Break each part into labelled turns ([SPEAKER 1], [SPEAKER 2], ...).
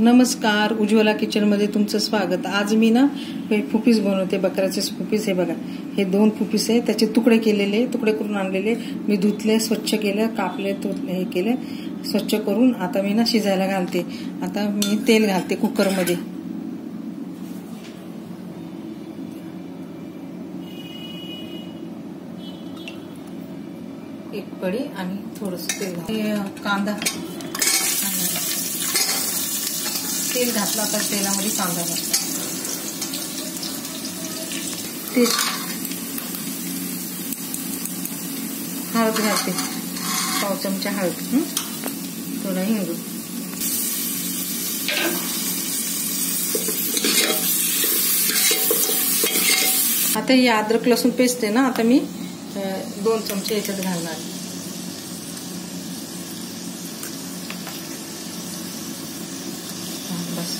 [SPEAKER 1] नमस्कार, उज्ज्वला किचनमध्ये तुमचं स्वागत। आज मी ना हे फुपीस बनवते, बकऱ्याचे फुपीस। हे बघा, हे 2 फुपीस आहे, त्याचे तुकडे केलेले, तुकडे करून आणलेले मी, धुतले, स्वच्छ केलं, कापले, हे केले, स्वच्छ करून आता मी ना शिजायला घालते। आता मी तेल घालते कुकरमध्ये। एक पडी आणि थोडंसं तेल, कांदा, तेल घातला, आता तेलामध्ये कांदा घातला, ते हळद घालते, पाव चमचा हळद, थोडा हिंग, आता ही अद्रक लसूण पेस्ट आहे ना, आता मी 2 चमचे याच्यात घालणार। बस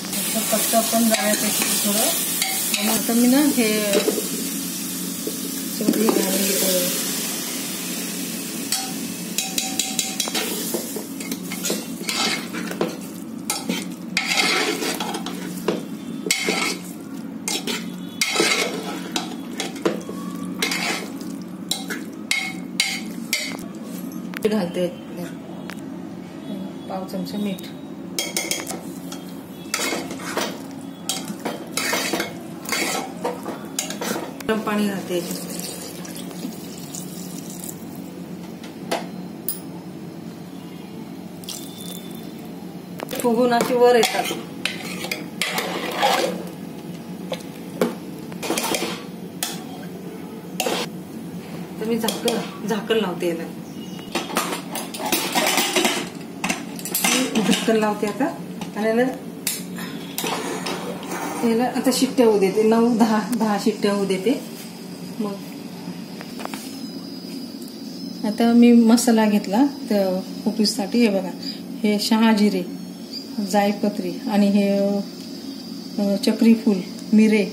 [SPEAKER 1] कच्चा पण जाण्यासाठी थोडं, आता मी ना हे सगळी घालून घेतो। घालते पाव चमचा मीठ, गरम पाणी घालते, फुगून अशी वर येतात। तर मी झाकण लावते, याला झाकण लावते आता, आणि याला आता शिट्ट्या होऊ देते, 9-10 शिट्ट्या होऊ देते। मग आता मी मसाला घेतला त्या फुपीससाठी। हे बघा, हे शहाजिरे, जायपत्री आणि हे चक्री फूल, मिरे,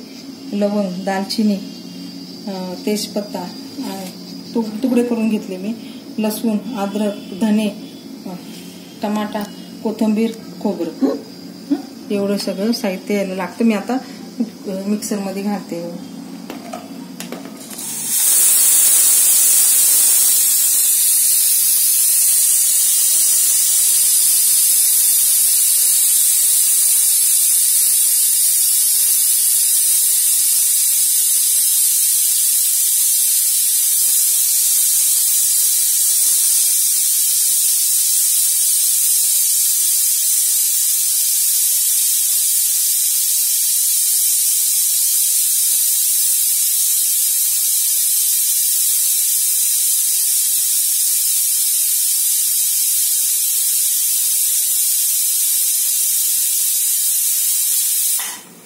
[SPEAKER 1] लवंग, दालचिनी, तेजपत्ता तुकडे करून घेतले मी, लसूण, अद्रक, धने, टमाटा, कोथिंबीर, खोबरं, एवढं सगळं साहित्य यायला लागतं। मी आता मिक्सरमध्ये घालते।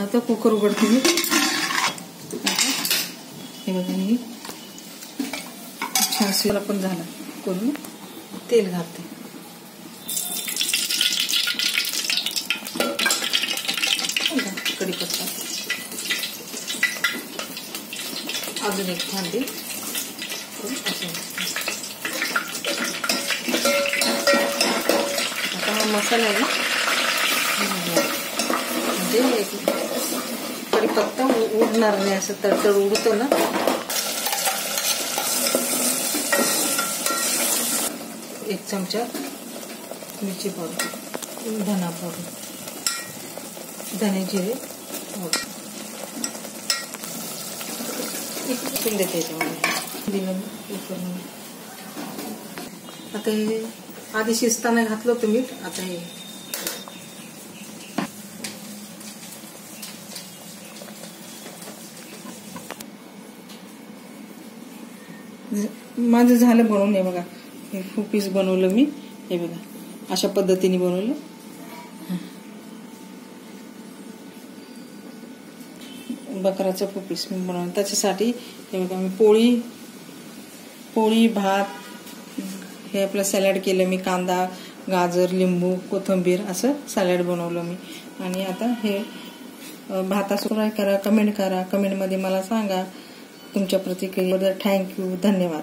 [SPEAKER 1] आता कुकर उघडते मी। हे बघा, मी छान शिरा पण झाला करून, तेल घालते, कढीपत्ता, अजून एक भांडी, आता हा मसाला आहे ना, म्हणजे कढीपत्ता उडणार नाही, असं तडतड उडतो ना। एक चमचा मिरची पावडर, धना पावडर, धने जिरे देते याच्यामध्ये, दिलं मी। आता हे आधी शिजताना घातलं होतं मीठ, आता हे माझं झालं बनवून। हे बघा, हे फुपीस बनवलं मी, हे बघा अशा पद्धतीने बनवलं। बकराचं फुपीस मी बनवलं, त्याच्यासाठी हे बघा, मी पोळी भात, हे आपलं सॅलड केलं मी, कांदा, गाजर, लिंबू, कोथिंबीर, असं सॅलड बनवलं मी। आणि आता हे भाताचं ट्राय करा, कमेंट करा, कमेंटमध्ये मला सांगा तुमच्या प्रतिक्रिया। थँक्यू, धन्यवाद।